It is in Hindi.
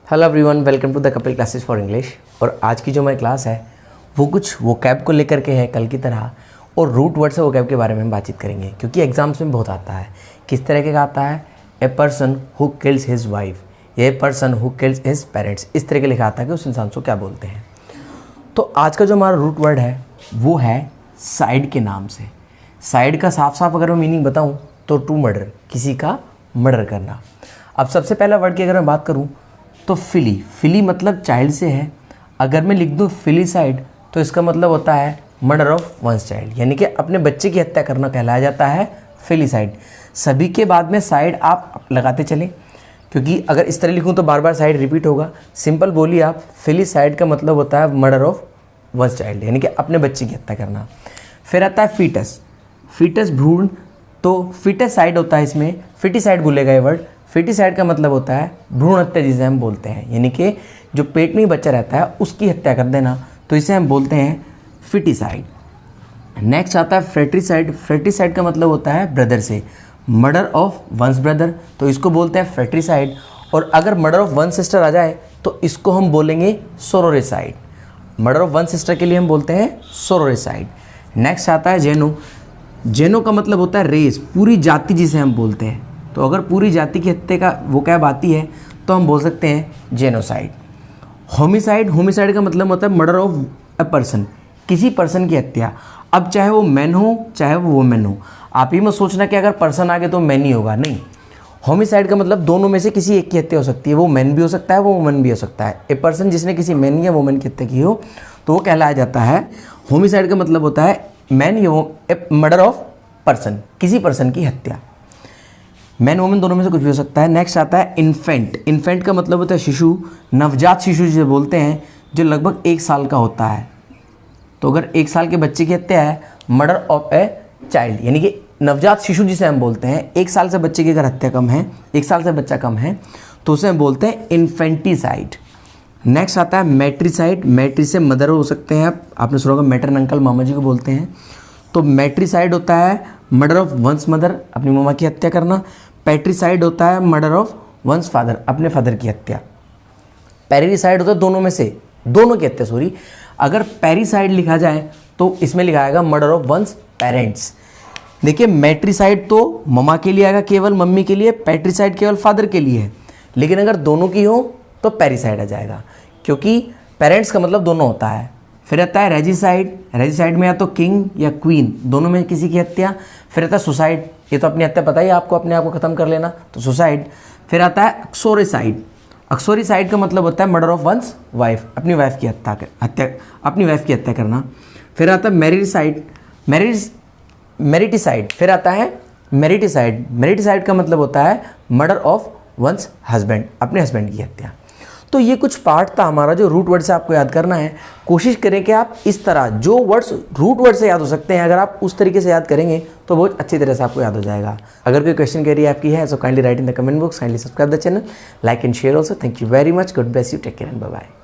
Hello everyone, welcome to the Kapil classes for English. और आज की जो हमारी क्लास है वो कुछ वोकैब को लेकर के है कल की तरह, और रूट वर्ड से वोकैब के बारे में हम बातचीत करेंगे क्योंकि एग्जाम्स में बहुत आता है। किस तरह का आता है? A person who kills his wife, a person who kills his parents, इस तरह के लिखा आता है कि उस इंसान को क्या बोलते हैं। तो आज का जो हमारा रूट वर्ड है वो है साइड के नाम से। साइड का साफ साफ अगर मैं मीनिंग बताऊँ तो टू मर्डर, किसी का मर्डर करना। अब सबसे पहला वर्ड की अगर मैं बात करूँ तो फिली मतलब चाइल्ड से है। अगर मैं लिख दूँ फिलीसाइड तो इसका मतलब होता है मर्डर ऑफ वंस चाइल्ड, यानी कि अपने बच्चे की हत्या करना कहलाया जाता है फिलीसाइड। सभी के बाद में साइड आप लगाते चलें, क्योंकि अगर इस तरह लिखूँ तो बार बार साइड रिपीट होगा। सिंपल बोलिए आप, फिलीसाइड का मतलब होता है मर्डर ऑफ वंस चाइल्ड, यानी कि अपने बच्चे की हत्या करना। फिर आता है फीटस भ्रूण, तो फिटसाइड होता है इसमें, फिटिसाइड बोलेगा ये वर्ड। फिटिसाइड का मतलब होता है भ्रूण हत्या, जिसे हम बोलते हैं, यानी कि जो पेट में ही बच्चा रहता है उसकी हत्या कर देना, तो इसे हम बोलते हैं फिटिसाइड। नेक्स्ट आता है फ्रेट्रिसाइड। फ्रेट्रिसाइड का मतलब होता है ब्रदर से, मर्डर ऑफ वंस ब्रदर, तो इसको बोलते हैं फ्रेट्रिसाइड। और अगर मर्डर ऑफ वन सिस्टर आ जाए तो इसको हम बोलेंगे सोरोरिसाइड। मर्डर ऑफ वन सिस्टर के लिए हम बोलते हैं सोरोरिसाइड। नेक्स्ट आता है जेनो का मतलब होता है रेस, पूरी जाति जिसे हम बोलते हैं। तो अगर पूरी जाति की हत्या का वोकैब आती है तो हम बोल सकते हैं जेनोसाइड। होमिसाइड का मतलब होता है मर्डर ऑफ अ पर्सन, किसी पर्सन की हत्या। अब चाहे वो मैन हो चाहे वो वुमेन हो, आप ही मत सोचना कि अगर पर्सन आ गए तो मैन ही होगा, नहीं। होमिसाइड का मतलब दोनों में से किसी एक की हत्या हो सकती है, वो मैन भी हो सकता है वो वुमेन भी हो सकता है। ए पर्सन जिसने किसी मैन या वुमेन की हत्या की हो तो वो कहलाया जाता है। होमिसाइड का मतलब होता है मैन या मर्डर ऑफ पर्सन, किसी पर्सन की हत्या। मैन वुमेन दोनों में से कुछ भी हो सकता है। नेक्स्ट आता है इन्फेंट का मतलब होता है शिशु, नवजात शिशु जिसे बोलते हैं, जो लगभग 1 साल का होता है। तो अगर 1 साल के बच्चे की हत्या है, मर्डर ऑफ ए चाइल्ड, यानी कि नवजात शिशु जिसे हम बोलते हैं। 1 साल से बच्चे की अगर हत्या कम है, 1 साल से बच्चा कम है, तो उसे हम बोलते हैं इन्फेंटिसाइड। नेक्स्ट आता है मैट्रिसाइड। मैट्री से मदर हो सकते हैं, आपने सुना होगा मैटरन अंकल, मामा जी को बोलते हैं। तो मैट्रिसाइड होता है मर्डर ऑफ वंस मदर, अपनी मामा की हत्या करना। पैट्रिसाइड होता है मर्डर ऑफ वंस फादर, अपने फादर की हत्या। पैरिसाइड होता है दोनों में से, दोनों की हत्या, सॉरी। अगर पैरिसाइड लिखा जाए तो इसमें लिखा आएगा मर्डर ऑफ वंस पेरेंट्स। देखिए मैट्रिसाइड तो ममा के लिए आएगा, केवल मम्मी के लिए। पैट्रिसाइड केवल फादर के लिए है। लेकिन अगर दोनों की हो तो पैरिसाइड आ जाएगा, क्योंकि पेरेंट्स का मतलब दोनों होता है। फिर आता है रेजिसाइड में या तो किंग या क्वीन, दोनों में किसी की हत्या। फिर आता है सुसाइड, ये तो अपनी हत्या पता ही आपको, अपने आप को ख़त्म कर लेना, तो सुसाइड। फिर आता है अक्सोरिसाइड का मतलब होता है मर्डर ऑफ वंस वाइफ, अपनी वाइफ की अपनी वाइफ की हत्या करना। फिर आता है मेरिटिसाइड। फिर आता है मेरिटिसाइड का मतलब होता है मर्डर ऑफ वंस हस्बैंड, अपने हस्बैंड की हत्या। तो ये कुछ पार्ट था हमारा जो रूट वर्ड से आपको याद करना है। कोशिश करें कि आप इस तरह जो वर्ड्स रूट वर्ड से याद हो सकते हैं, अगर आप उस तरीके से याद करेंगे तो बहुत अच्छी तरह से आपको याद हो जाएगा। अगर कोई क्वेश्चन क्वेरी आपकी है so kindly write in the comment box, kindly subscribe the channel, like and share also. Thank you very much, God bless you, take care and bye bye.